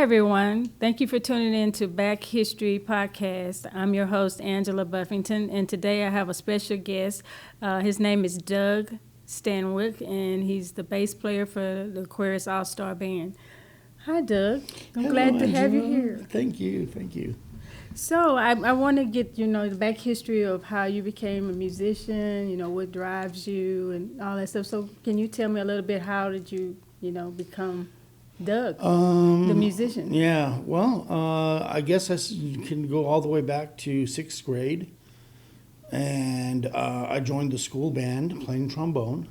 everyone. Thank you for tuning in to Back History Podcast. I'm your host, Angela Buffington, and today I have a special guest. His name is Doug Stanwick, and he's the bass player for the Aquarius All-Star Band. Hi, Doug. I'm glad to have you here. Thank you. So I want to get, the back history of how you became a musician, what drives you and all that stuff. So can you tell me a little bit, how did you, become Doug, the musician? Yeah, well, I guess you can go all the way back to 6th grade. And I joined the school band playing trombone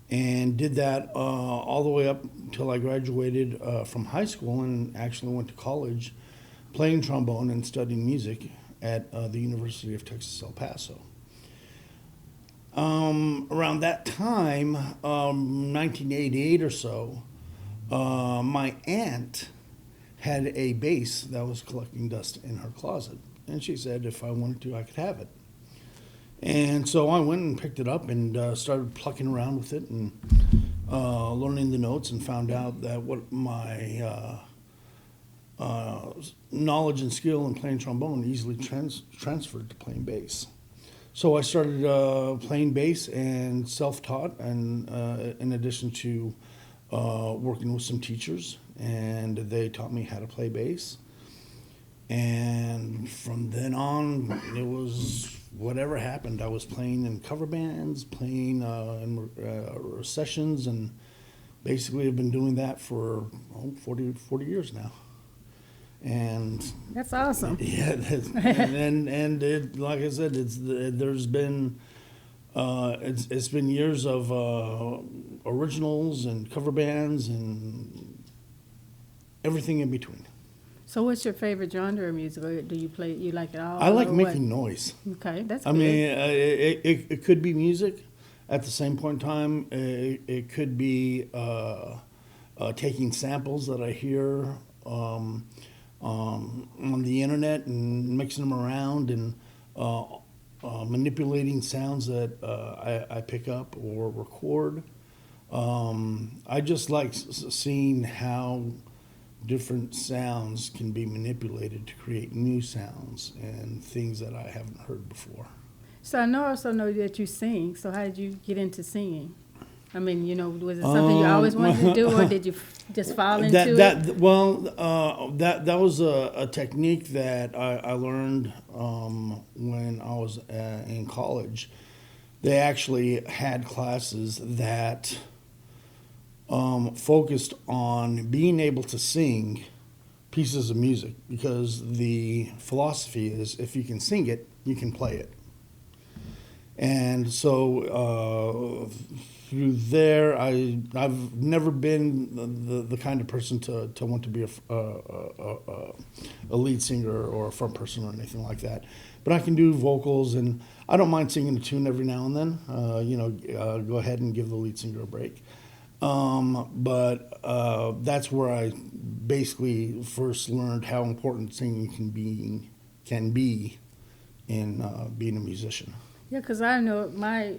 and did that all the way up until I graduated from high school and actually went to college playing trombone and studying music at the University of Texas, El Paso. Around that time, 1988 or so, my aunt had a bass that was collecting dust in her closet. And she said if I wanted to, I could have it. And so I went and picked it up and started plucking around with it and learning the notes, and found out that what my knowledge and skill in playing trombone easily transferred to playing bass. So I started playing bass and self-taught, and in addition to working with some teachers, and they taught me how to play bass. And from then on, it was whatever happened. I was playing in cover bands, playing in sessions, and basically have been doing that for 40 years now. And that's awesome. Yeah, and it, like I said, it's been years of originals and cover bands and everything in between. So what's your favorite genre of music? Or do you like it all? I like making noise. Okay, that's good. I mean, it could be music. At the same point in time, it could be taking samples that I hear on the internet and mixing them around, and manipulating sounds that I pick up or record. I just like seeing how different sounds can be manipulated to create new sounds and things that I haven't heard before. So I also know that you sing. So how did you get into singing? I mean, was it something you always wanted to do, or did you just fall into it? Well, that was a technique that I learned when I was in college. They actually had classes that focused on being able to sing pieces of music, because the philosophy is if you can sing it, you can play it. And so through there, I've never been the kind of person to want to be a lead singer or a front person or anything like that. But I can do vocals, and I don't mind singing a tune every now and then. Go ahead and give the lead singer a break. But that's where I basically first learned how important singing can be in being a musician. Yeah, because I know my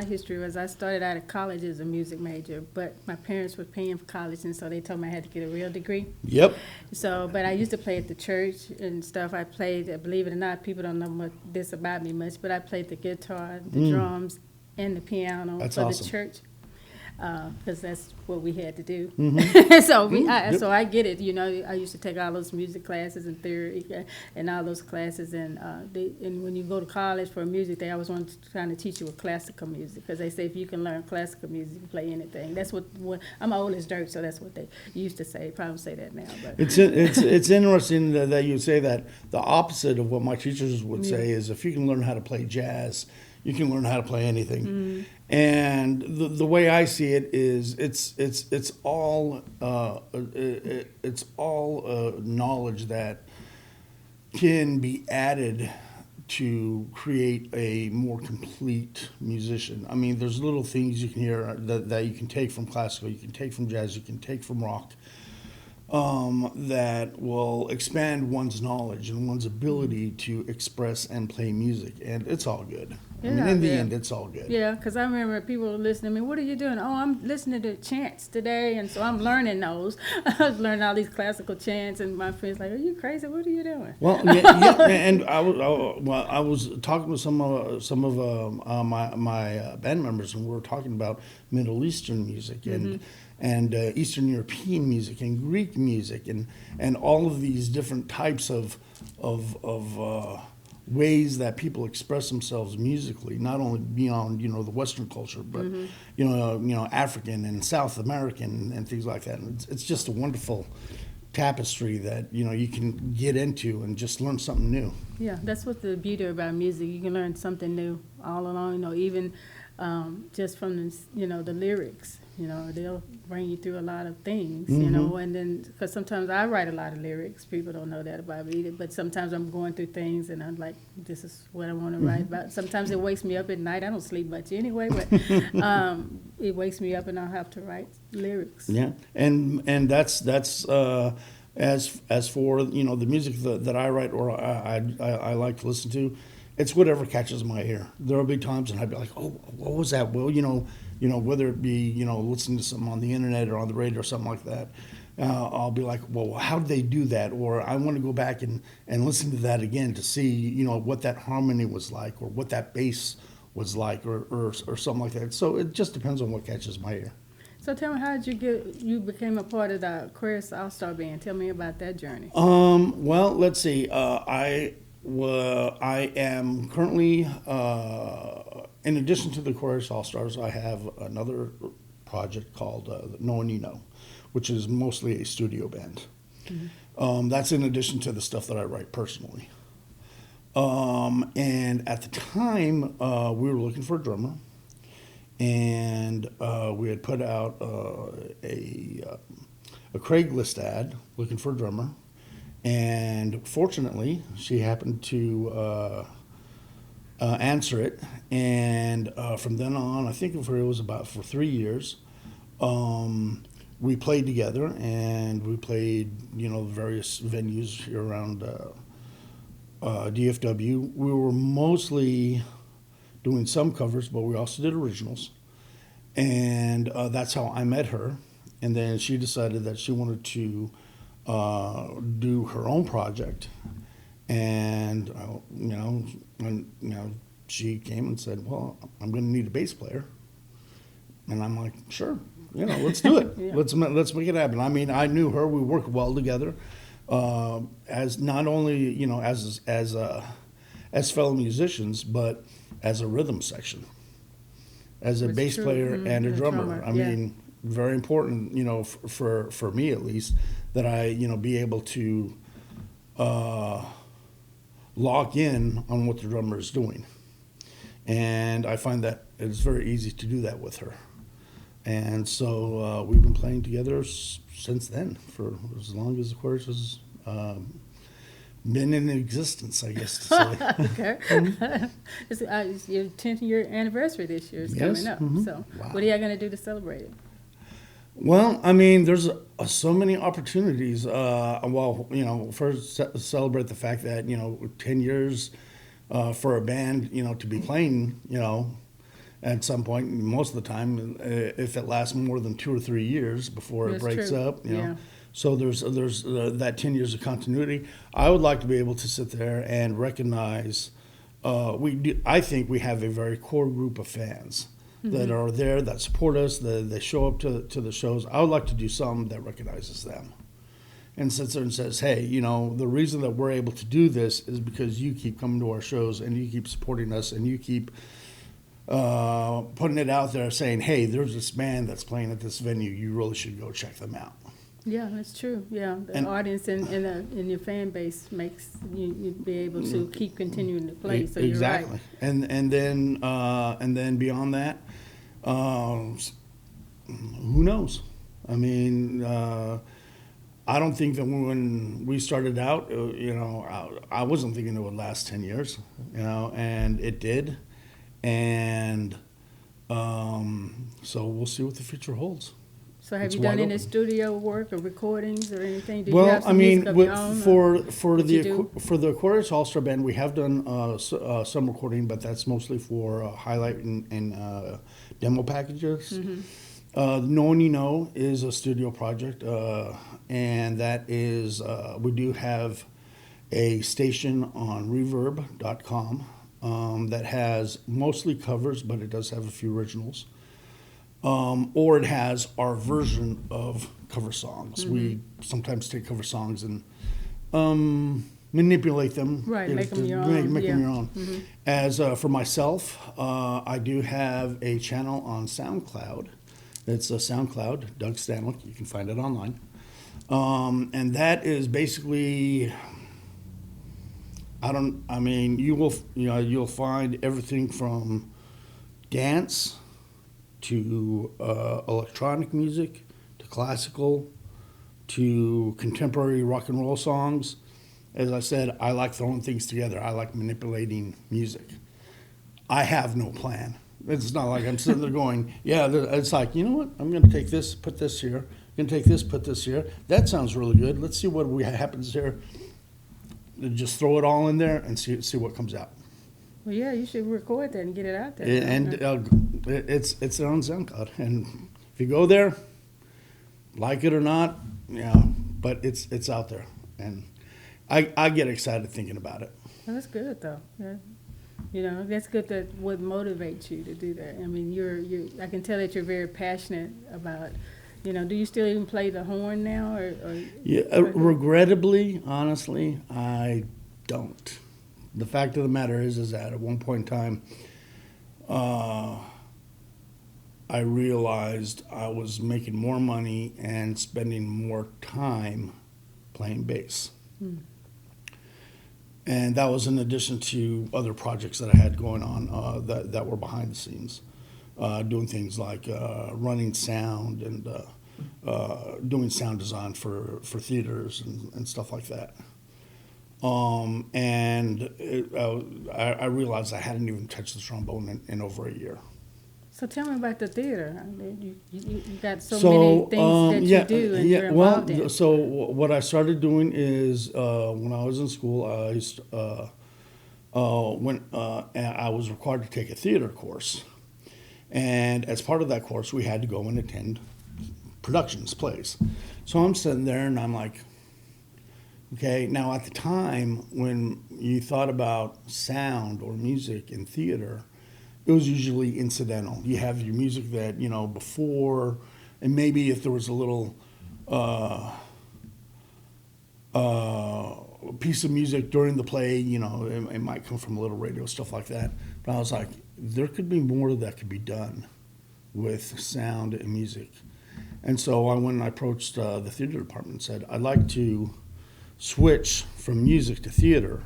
history was I started out of college as a music major, but my parents were paying for college, and so they told me I had to get a real degree. Yep. So, but I used to play at the church and stuff. I played, believe it or not, people don't know this about me much, but I played the guitar, the drums, and the piano for awesome. The church. Because that's what we had to do. Mm-hmm. So I get it. I used to take all those music classes and theory and all those classes, and when you go to college for music, they always want to trying to teach you with classical music, because they say if you can learn classical music, you can play anything. That's what I'm old as dirt, so that's what they used to say. Probably say that now, but it's interesting that you say that. The opposite of what my teachers would say is if you can learn how to play jazz, you can learn how to play anything. Mm-hmm. And the way I see it is it's all knowledge that can be added to create a more complete musician. I mean, there's little things you can hear that you can take from classical, you can take from jazz, you can take from rock, that will expand one's knowledge and one's ability to express and play music, and it's all good. I mean, in the end, it's all good. Yeah, because I remember people listening to me, what are you doing? Oh, I'm listening to chants today, and so I'm learning those. I was learning all these classical chants, and my friends like, are you crazy? What are you doing? Well, yeah, and I was talking with some of my band members, and we were talking about Middle Eastern music and Eastern European music and Greek music and all of these different types of ways that people express themselves musically, not only beyond the Western culture, but African and South American and things like that. And it's just a wonderful tapestry that you can get into and just learn something new. Yeah, that's what the beauty about music. You can learn something new all along. Even just from the lyrics. They'll bring you through a lot of things. And then because sometimes I write a lot of lyrics. People don't know that about me either. But sometimes I'm going through things and I'm like, this is what I want to write about. Sometimes it wakes me up at night. I don't sleep much anyway, but it wakes me up and I'll have to write lyrics. Yeah, and that's as for the music that I write or I like to listen to, it's whatever catches my ear. There'll be times and I'd be like, oh, what was that? Well, whether it be listening to something on the internet or on the radio or something like that, I'll be like, well, how did they do that? Or I want to go back and listen to that again to see what that harmony was like or what that bass was like or something like that. So it just depends on what catches my ear. So tell me, how did you became a part of the Aquarius All-Star Band? Tell me about that journey. Well, let's see. I am currently, in addition to the Aquarius All-Stars, I have another project called No One You Know, which is mostly a studio band. Mm-hmm. That's in addition to the stuff that I write personally. And at the time, we were looking for a drummer, and we had put out a Craigslist ad looking for a drummer. And fortunately, she happened to answer it. And from then on, I think it was about for 3 years, we played together, and we played, various venues here around DFW. We were mostly doing some covers, but we also did originals. And that's how I met her. And then she decided that she wanted to do her own project, and she came and said, well, I'm going to need a bass player. And I'm like, sure, let's do it. Yeah. Let's make it happen. I mean, I knew her. We worked well together, as not only as fellow musicians, but as a rhythm section, as a bass player and a drummer. I mean, very important, for me at least, that I, be able to lock in on what the drummer is doing. And I find that it's very easy to do that with her. And so we've been playing together since then, for as long as the Aquarius has been in existence, I guess to say. Okay. It's your 10th-year anniversary this year is coming up. Mm-hmm. So wow. What are you going to do to celebrate it? Well, I mean, there's so many opportunities. First celebrate the fact that 10 years for a band, to be playing, at some point, most of the time, if it lasts more than 2 or 3 years before it breaks up, know. So there's that 10 years of continuity. I would like to be able to sit there and recognize. I think we have a very core group of fans. Mm-hmm. That are there, that support us, that they show up to the shows. I would like to do something that recognizes them and sits there and says, hey, the reason that we're able to do this is because you keep coming to our shows and you keep supporting us and you keep putting it out there saying, hey, there's this band that's playing at this venue. You really should go check them out. Yeah, that's true. Yeah, the audience and your fan base makes you be able to keep continuing to play. So exactly. You're right. And then beyond that, who knows? I mean, I don't think that when we started out, I wasn't thinking it would last 10 years, and it did, and so we'll see what the future holds. So have It's you done wide any open. studio work or recordings or anything? Do you Well, have I some mean, music of your own? for that you do? the Aquarius All Star Band, we have done some recording, but that's mostly for highlight and demo packages. No One You Know is a studio project, and that is we do have a station on Reverb.com that has mostly covers, but it does have a few originals. Or it has our version of cover songs. We sometimes take cover songs and manipulate them. Right, you know, make 'em to your own, Make 'em yeah. your own. As for myself, I do have a channel on SoundCloud. It's a SoundCloud, Doug Stanwick. You can find it online. And that is basically, you'll find everything from dance to electronic music, to classical, to contemporary rock and roll songs. As I said, I like throwing things together. I like manipulating music. I have no plan. It's not like I'm sitting there going, it's like, you know what? I'm going to take this, put this here. I'm going to take this, put this here. That sounds really good. Let's see what happens here. Just throw it all in there and see what comes out. Well, yeah, you should record that and get it out there. And it's on SoundCloud, and if you go there, like it or not, but it's out there, and I get excited thinking about it. Well, that's good though. Yeah. You know, that's good. That what motivates you to do that. I mean, you're. I can tell that you're very passionate about. You know, do you still even play the horn now, or regrettably, honestly, I don't. The fact of the matter is that at one point in time, I realized I was making more money and spending more time playing bass. And that was in addition to other projects that I had going on that were behind the scenes, doing things like running sound and doing sound design for theaters and stuff like that. I realized I hadn't even touched the trombone in over a year. So tell me about the theater. I mean, you got so many things that you do and you're involved in. So what I started doing is when I was in school, I was required to take a theater course, and as part of that course, we had to go and attend productions, plays. So I'm sitting there and I'm like, okay, now at the time when you thought about sound or music in theater, it was usually incidental. You have your music that, before, and maybe if there was a little piece of music during the play, it might come from a little radio, stuff like that. But I was like, there could be more that could be done with sound and music. And so I went and I approached the theater department and said, I'd like to switch from music to theater,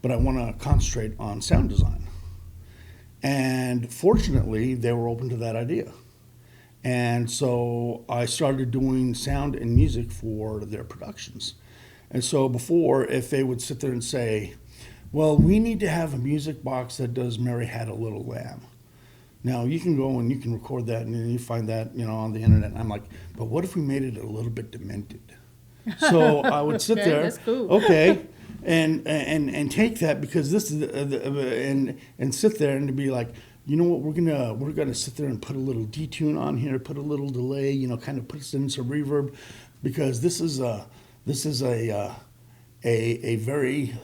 but I want to concentrate on sound design. And fortunately, they were open to that idea. And so I started doing sound and music for their productions. And so before, if they would sit there and say, well, we need to have a music box that does Mary Had a Little Lamb. Now, you can go and you can record that and then you find that, on the internet. And I'm like, but what if we made it a little bit demented? So I would sit there, that's cool. okay, and take that, because this is and sit there and to be like, you know what, we're gonna sit there and put a little detune on here, put a little delay, kind of put in some reverb, because this is a very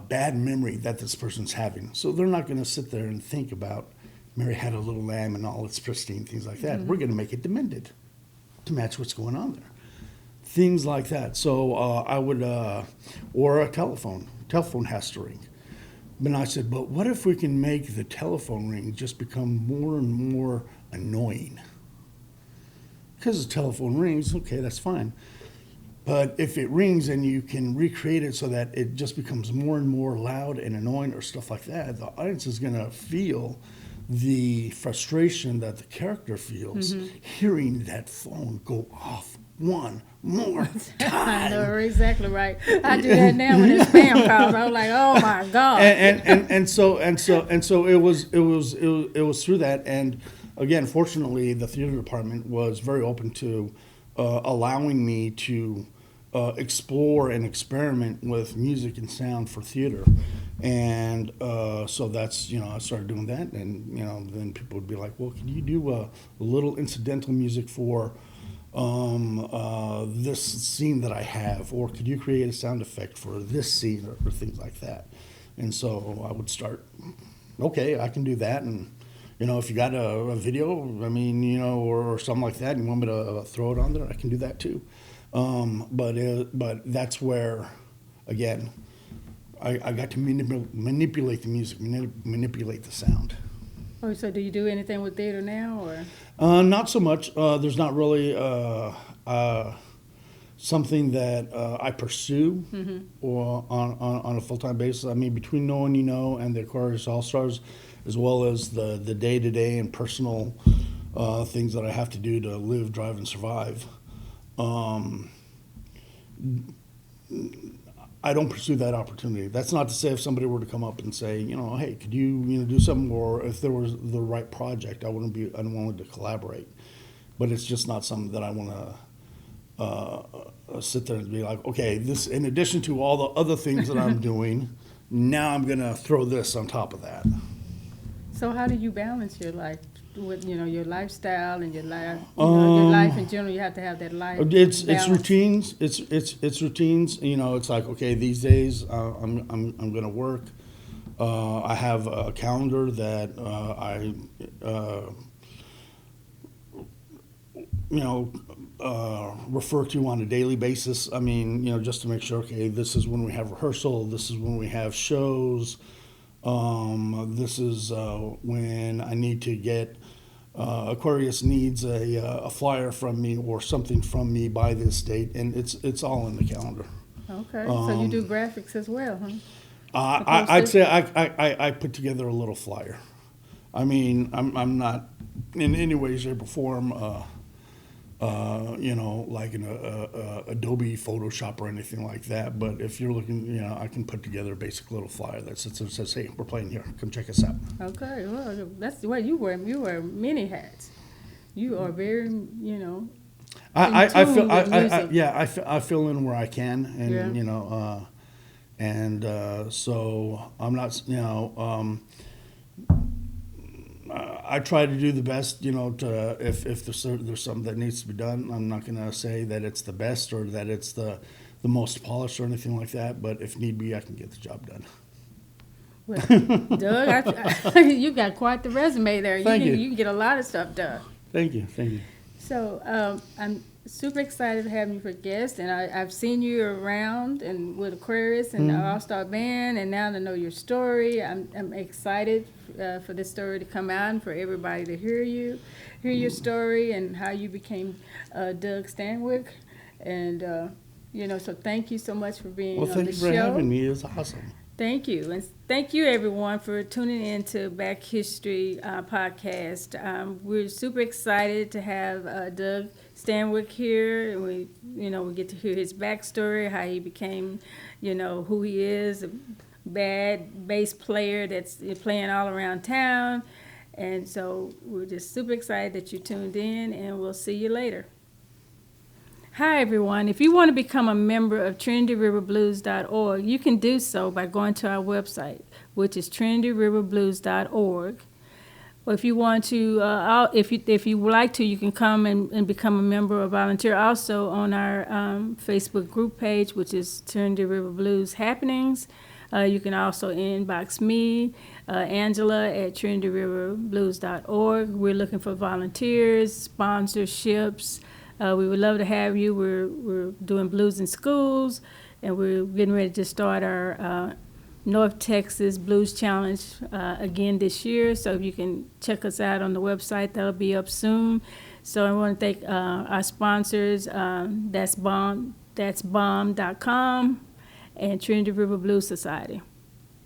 bad memory that this person's having. So they're not going to sit there and think about Mary Had a Little Lamb and all its pristine things like that. We're going to make it demented to match what's going on there. Things like that. So I would, or a telephone. Telephone has to ring. But I said, but what if we can make the telephone ring just become more and more annoying? Because the telephone rings, okay, that's fine. But if it rings and you can recreate it so that it just becomes more and more loud and annoying or stuff like that, the audience is going to feel the frustration that the character feels hearing that phone go off one more time. I know, you're exactly right. I do that now when it's spam calls. I'm like, oh my God. And so it was through that, and again, fortunately, the theater department was very open to allowing me to explore and experiment with music and sound for theater. And so that's, I started doing that. And, then people would be like, well, can you do a little incidental music for this scene that I have? Or could you create a sound effect for this scene or things like that? And so I would start, okay, I can do that. And, if you got a video, or something like that, and you want me to throw it on there, I can do that too. But that's where, again, I got to manipulate the music, manipulate the sound. Oh, so do you do anything with theater now, or? Not so much. There's not really something that I pursue or on a full-time basis. I mean, between Knowing You Know and the Aquarius All-Stars, as well as the day-to-day and personal things that I have to do to live, drive, and survive, I don't pursue that opportunity. That's not to say if somebody were to come up and say, hey, could you do something, or if there was the right project, I wanted to collaborate. But it's just not something that I want to sit there and be like, okay, this, in addition to all the other things that I'm doing, now I'm going to throw this on top of that. So how do you balance your life with, your lifestyle and your life, your life in general? You have to have that life. It's balance. routines. It's routines. It's like, okay, these days I'm going to work. I have a calendar that I refer to on a daily basis. I mean, just to make sure, okay, this is when we have rehearsal. This is when we have shows. This is when I need to get, Aquarius needs a flyer from me or something from me by this date, and it's all in the calendar. Okay, so you do graphics as well, huh? I'd say I put together a little flyer. I mean, I'm not in any way, shape, or form, like an Adobe Photoshop or anything like that. But if you're looking, I can put together a basic little flyer that says, hey, we're playing here. Come check us out. Okay, well, that's the way you wear many hats. You are very, I fill in where I can, and so I'm not, I try to do the best, if there's something that needs to be done. I'm not going to say that it's the best or that it's the most polished or anything like that, but if need be, I can get the job done. Well, Doug, you got quite the resume there. Thank you. You can get a lot of stuff done. Thank you. So I'm super excited to have you for guest, and I've seen you around and with Aquarius and the All-Star Band, and now to know your story. I'm excited for this story to come out and for everybody to hear your story and how you became Doug Stanwick. And, so thank you so much for being on the show. Well, thank you for having me. It was awesome. Thank you. And thank you, everyone, for tuning in to Back History Podcast. We're super excited to have Doug Stanwick here. And we get to hear his backstory, how he became, who he is, a bad bass player that's playing all around town. And so we're just super excited that you tuned in, and we'll see you later. Hi, everyone. If you want to become a member of TrinityRiverBlues.org, you can do so by going to our website, which is TrinityRiverBlues.org. Or if you want to, if you would like to, you can come and become a member or volunteer also on our Facebook group page, which is Trinity River Blues Happenings. You can also inbox me, Angela, at TrinityRiverBlues.org. We're looking for volunteers, sponsorships. We would love to have you. We're doing blues in schools, and we're getting ready to start our North Texas Blues Challenge again this year. So if you can check us out on the website, that'll be up soon. So I want to thank our sponsors, that's bomb.com and Trinity River Blues Society.